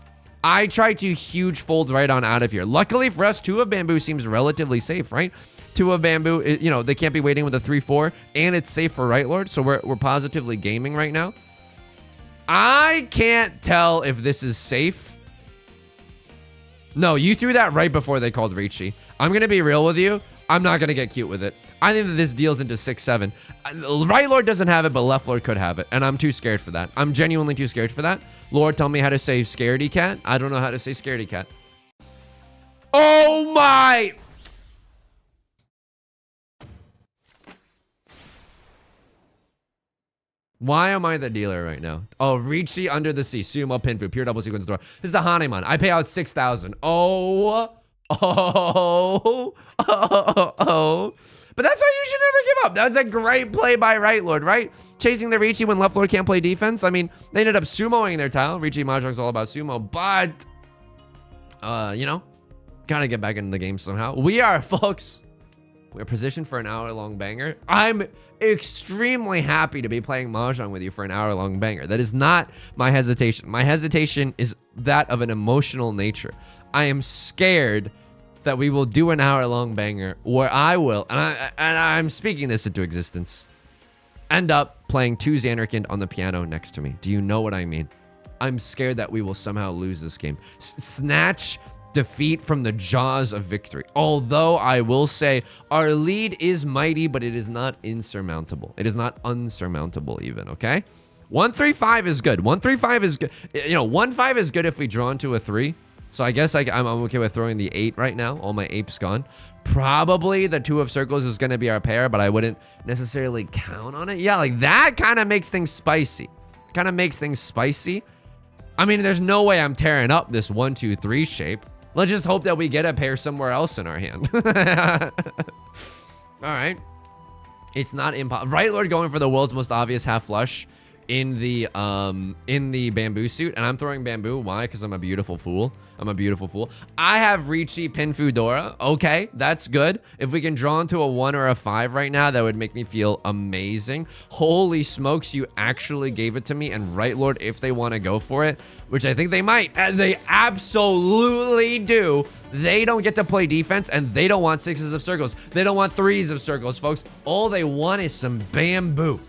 I try to huge fold right on out of here. Luckily for us, 2 of bamboo seems relatively safe, right? 2 of bamboo, you know, they can't be waiting with a 3-4, and it's safe for right lord, so we're positively gaming right now. I can't tell if this is safe. No, you threw that right before they called Riichi. I'm gonna be real with you. I'm not gonna get cute with it. I think that this deals into 6-7. Right lord doesn't have it, but left lord could have it, and I'm too scared for that. I'm genuinely too scared for that. Lord, tell me how to say scaredy cat. I don't know how to say scaredy cat. Oh my! Why am I the dealer right now? Oh, Riichi under the sea. Sumo Pinfu. Pure double sequence door. This is a Haneman. I pay out 6,000. Oh. But that's why you should never give up. That was a great play by right lord, right? Chasing the Riichi when left lord can't play defense. I mean, they ended up sumoing their tile. Riichi Mahjong's all about sumo, but you know, gotta get back into the game somehow. We are, folks. We're positioned for an hour-long banger. I'm extremely happy to be playing Mahjong with you for an hour-long banger. That is not my hesitation. My hesitation is that of an emotional nature. I am scared that we will do an hour-long banger where I will, and I'm speaking this into existence, end up playing 2 Xanarkand on the piano next to me. Do you know what I mean? I'm scared that we will somehow lose this game. Snatch defeat from the jaws of victory. Although I will say our lead is mighty, but it is not insurmountable. It is not unsurmountable even, okay? 1-3-5 is good. 1-3-5 is good. You know, 1-5 is good if we draw into a 3. So I guess I'm okay with throwing the 8 right now. All my apes gone. Probably the 2 of circles is going to be our pair, but I wouldn't necessarily count on it. Yeah, like that kind of makes things spicy. Kind of makes things spicy. I mean, there's no way I'm tearing up this 1-2-3 shape. Let's just hope that we get a pair somewhere else in our hand. All right. It's not impossible. Right Lord going for the world's most obvious half flush in the bamboo suit, and I'm throwing bamboo. Why? Because I'm a beautiful fool. I'm a beautiful fool. I have Riichi Pinfu Dora. Okay, that's good. If we can draw into a 1 or a 5 right now, that would make me feel amazing. Holy smokes, you actually gave it to me. And Right Lord, if they want to go for it, which I think they might, and they absolutely do, they don't get to play defense, and they don't want 6s of circles. They don't want 3s of circles, folks. All they want is some bamboo.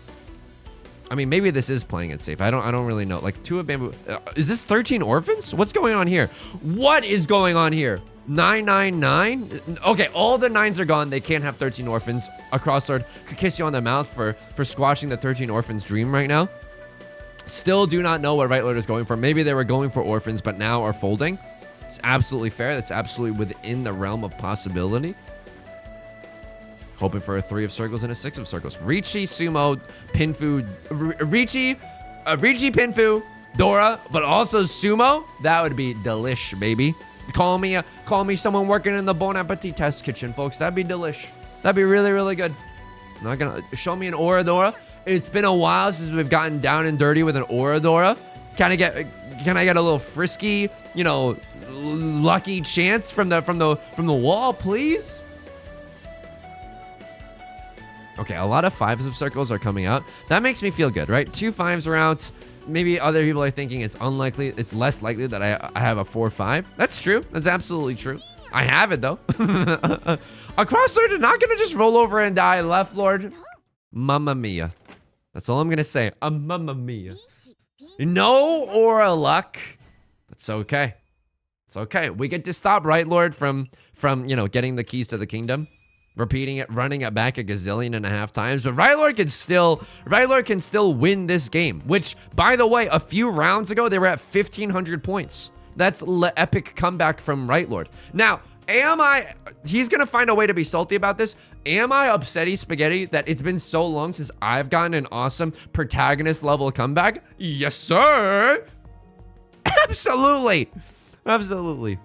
I mean, maybe this is playing it safe. I don't really know. Like 2 of bamboo. Is this 13 orphans? What's going on here? What is going on here? 999? Okay, all the 9s are gone. They can't have 13 orphans. A crossword could kiss you on the mouth for squashing the 13 orphans dream right now. Still do not know what Right Lord is going for. Maybe they were going for orphans, but now are folding. It's absolutely fair. That's absolutely within the realm of possibility. Hoping for a 3 of circles and a 6 of circles. Riichi, Sumo, Pinfu, Riichi, Pinfu, Dora, but also Sumo. That would be delish, baby. Call me someone working in the Bon Appetit test kitchen, folks. That'd be delish. That'd be really, really good. Not gonna show me an Oradora. It's been a while since we've gotten down and dirty with an Oradora. Can I get a little frisky, you know, lucky chance from the wall, please? Okay, a lot of 5s of circles are coming out. That makes me feel good, right? 2 5s are out. Maybe other people are thinking it's unlikely. It's less likely that I have a 4-5. That's true. That's absolutely true. I have it, though. A cross lord is not going to just roll over and die. Left lord. Mamma mia. That's all I'm going to say. A mamma mia. No aura luck. That's okay. It's okay. We get to stop Right Lord from you know, getting the keys to the kingdom. Repeating it, running it back a gazillion and a half times, but Right Lord can still win this game. Which, by the way, a few rounds ago they were at 1,500 points. That's epic comeback from Right Lord. Now, he's gonna find a way to be salty about this. Am I upsetty spaghetti that it's been so long since I've gotten an awesome protagonist level comeback? Yes, sir. Absolutely, absolutely.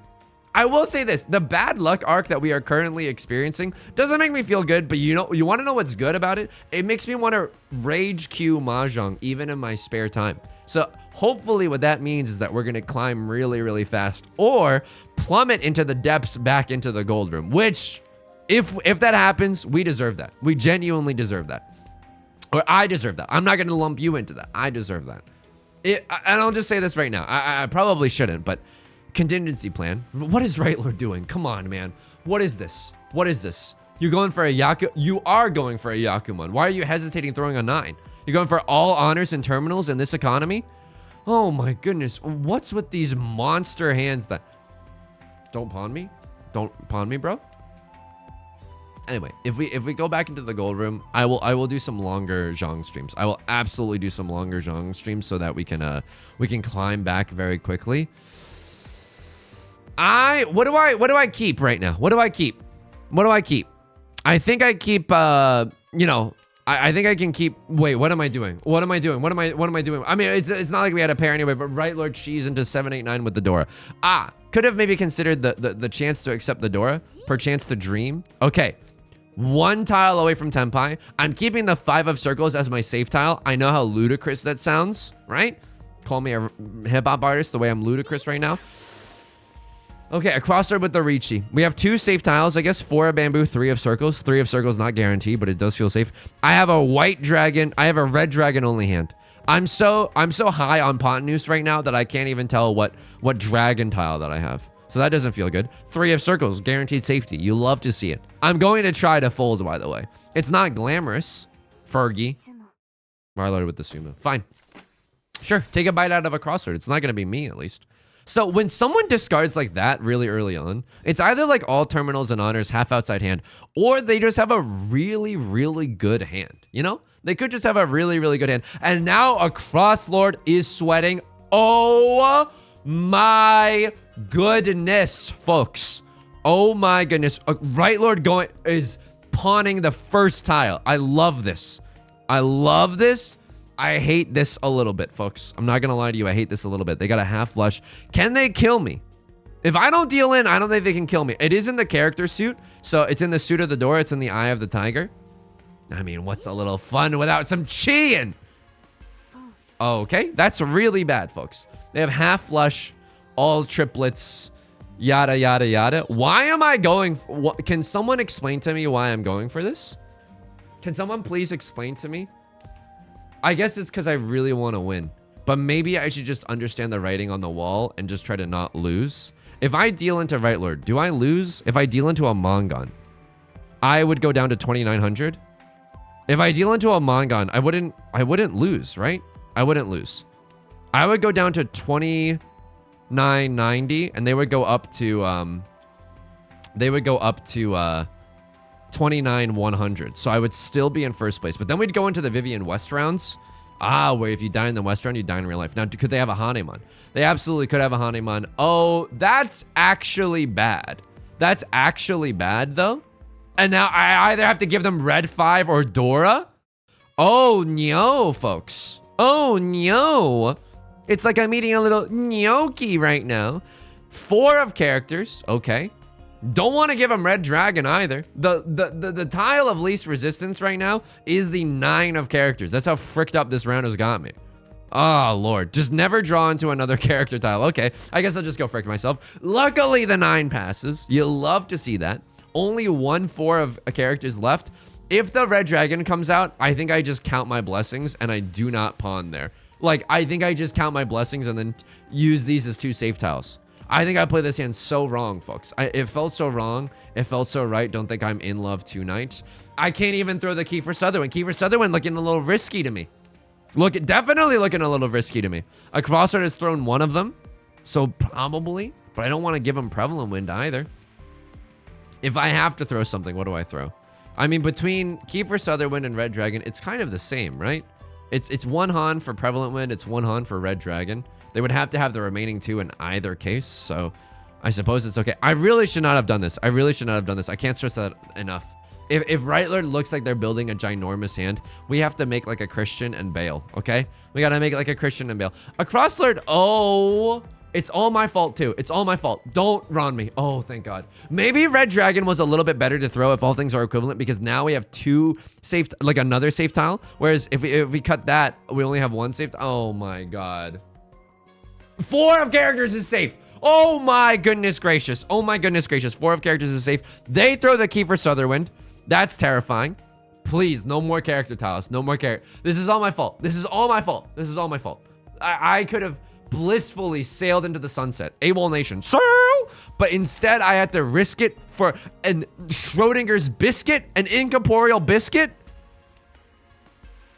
I will say this, the bad luck arc that we are currently experiencing doesn't make me feel good, but you want to know what's good about it? It makes me want to rage queue Mahjong even in my spare time. So hopefully what that means is that we're going to climb really, really fast or plummet into the depths back into the gold room, which if that happens, we deserve that. We genuinely deserve that. Or I deserve that. I'm not going to lump you into that. I deserve that. And I'll just say this right now. I probably shouldn't, but contingency plan. What is Right Lord doing? Come on, man. What is this? What is this? You're going for a You are going for a Yakuman. Why are you hesitating throwing a 9? You're going for all honors and terminals in this economy? Oh my goodness. What's with these monster hands that... Don't pawn me? Don't pawn me, bro? Anyway, if we go back into the gold room, I will do some longer Zhang streams. I will absolutely do some longer Zhang streams so that we can climb back very quickly. What do I keep right now? What do I keep? I think I keep you know, I think I can keep. Wait, what am I doing? What am I doing? I mean, it's not like we had a pair anyway, but Right Lord cheese into 789 with the Dora. Could have maybe considered the chance to accept the Dora, perchance to dream. Okay. 1 tile away from Tenpai. I'm keeping the 5 of circles as my safe tile. I know how ludicrous that sounds, right? Call me a hip-hop artist the way I'm ludicrous right now. Okay, a crossroad with the Riichi. We have 2 safe tiles, I guess. 4 of bamboo, 3 of circles. 3 of circles, not guaranteed, but it does feel safe. I have a white dragon. I have a red dragon only hand. I'm so high on Pontonous right now that I can't even tell what dragon tile that I have. So that doesn't feel good. 3 of circles, guaranteed safety. You love to see it. I'm going to try to fold, by the way. It's not glamorous. Fergie. Right Lord with the sumo. Fine. Sure, take a bite out of a crossroad. It's not going to be me, at least. So when someone discards like that really early on, it's either like all terminals and honors, half outside hand, or they just have a really, really good hand, you know? They could just have a really, really good hand. And now a Cross Lord is sweating. Oh my goodness, folks. Oh my goodness. A Right Lord is pawning the first tile. I love this. I love this. I hate this a little bit, folks. I'm not gonna lie to you. I hate this a little bit. They got a half flush. Can they kill me? If I don't deal in, I don't think they can kill me. It is in the character suit, so it's in the suit of the door. It's in the eye of the tiger. I mean, what's a little fun without some chi-ing? Okay, that's really bad, folks. They have half flush, all triplets, yada, yada, yada. Why am I going? Can someone explain to me why I'm going for this? Can someone please explain to me? I guess it's because I really want to win. But maybe I should just understand the writing on the wall and just try to not lose. If I deal into Right Lord, do I lose? If I deal into a Mangan, I would go down to 2,900. If I deal into a Mangan, I wouldn't lose, right? I wouldn't lose. I would go down to 2,990, and they would go up to 29,100. So I would still be in first place. But then we'd go into the Vivian West rounds. Where if you die in the West round, you die in real life. Now, could they have a Hanemon? They absolutely could have a Hanemon. Oh, that's actually bad. That's actually bad, though. And now I either have to give them Red 5 or Dora. Oh, no, folks. Oh, no. It's like I'm eating a little gnocchi right now. 4 of characters. Okay. Don't want to give him Red Dragon either. The tile of least resistance right now is the 9 of characters. That's how fricked up this round has got me. Oh, Lord. Just never draw into another character tile. Okay, I guess I'll just go frick myself. Luckily, the 9 passes. You love to see that. Only 1/4 of characters left. If the Red Dragon comes out, I think I just count my blessings and I do not pawn there. Like, I think I just count my blessings and then use these as 2 safe tiles. I think I played this hand so wrong, folks. It felt so wrong. It felt so right. Don't think I'm in love tonight. I can't even throw the Kiefer Sutherland. Kiefer Sutherland looking a little risky to me. Definitely looking a little risky to me. A Crossroad has thrown 1 of them. So probably. But I don't want to give him Prevalent Wind either. If I have to throw something, what do I throw? I mean, between Kiefer Sutherland and Red Dragon, it's kind of the same, right? It's 1 Han for Prevalent Wind. It's 1 Han for Red Dragon. They would have to have the remaining 2 in either case, so I suppose it's okay. I really should not have done this. I can't stress that enough. If Right Lord looks like they're building a ginormous hand, we have to make like a Christian and bail, okay? We gotta make it like a Christian and bail. A Cross Lord, oh, it's all my fault too. It's all my fault. Don't run me. Oh, thank God. Maybe Red Dragon was a little bit better to throw if all things are equivalent, because now we have 2 safe, like another safe tile. Whereas if we cut that, we only have 1 safe. Oh my God. 4 of characters is safe. Oh my goodness gracious. Oh my goodness gracious. 4 of characters is safe. They throw the Kiefer Sutherland. That's terrifying. Please, no more character tiles. No more character. This is all my fault. This is all my fault. This is all my fault. I could have blissfully sailed into the sunset. AWOL Nation. So, but instead I had to risk it for an Schrodinger's biscuit, an incorporeal biscuit.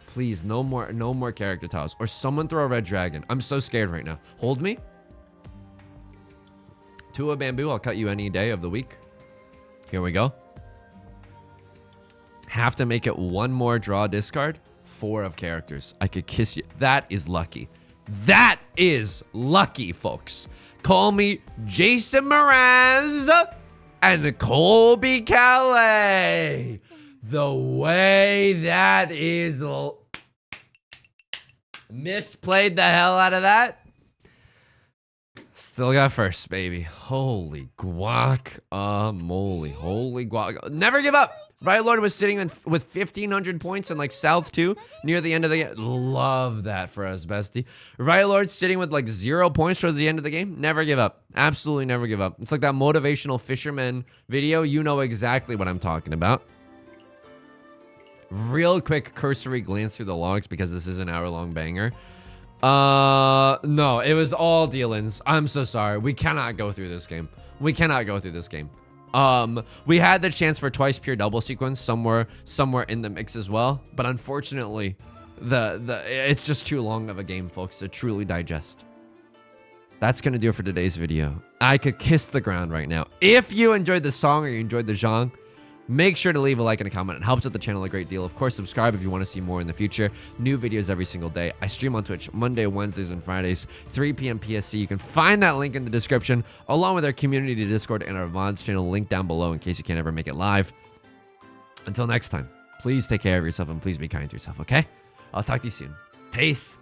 Please, no more character tiles. Or someone throw a Red Dragon. I'm so scared right now. Hold me. 2 of bamboo. I'll cut you any day of the week. Here we go. Have to make it 1 more draw discard. 4 of characters. I could kiss you. That is lucky. That is lucky, folks. Call me Jason Mraz and Colby Calais. The way that is... misplayed the hell out of that. Still got first, baby. Holy guacamole. Holy guac. Never give up. Right Lord was sitting with 1,500 points in like South 2 near the end of the game. Love that for us, bestie. Right Lord sitting with like 0 points towards the end of the game. Never give up. Absolutely never give up. It's like that motivational fisherman video. You know exactly what I'm talking about. Real quick cursory glance through the logs because this is an hour-long banger. No, it was all deal-ins. I'm so sorry. We cannot go through this game. We cannot go through this game. We had the chance for twice pure double sequence somewhere in the mix as well, but unfortunately, it's just too long of a game, folks, to truly digest. that's going to do it for today's video. I could kiss the ground right now. If you enjoyed the song or you enjoyed the genre, make sure to leave a like and a comment. It helps out the channel a great deal. Of course, subscribe if you want to see more in the future. New videos every single day. I stream on Twitch Monday, Wednesdays, and Fridays, 3 p.m. PST. You can find that link in the description, along with our community Discord and our VODs channel link down below in case you can't ever make it live. Until next time, please take care of yourself and please be kind to yourself, okay? I'll talk to you soon. Peace.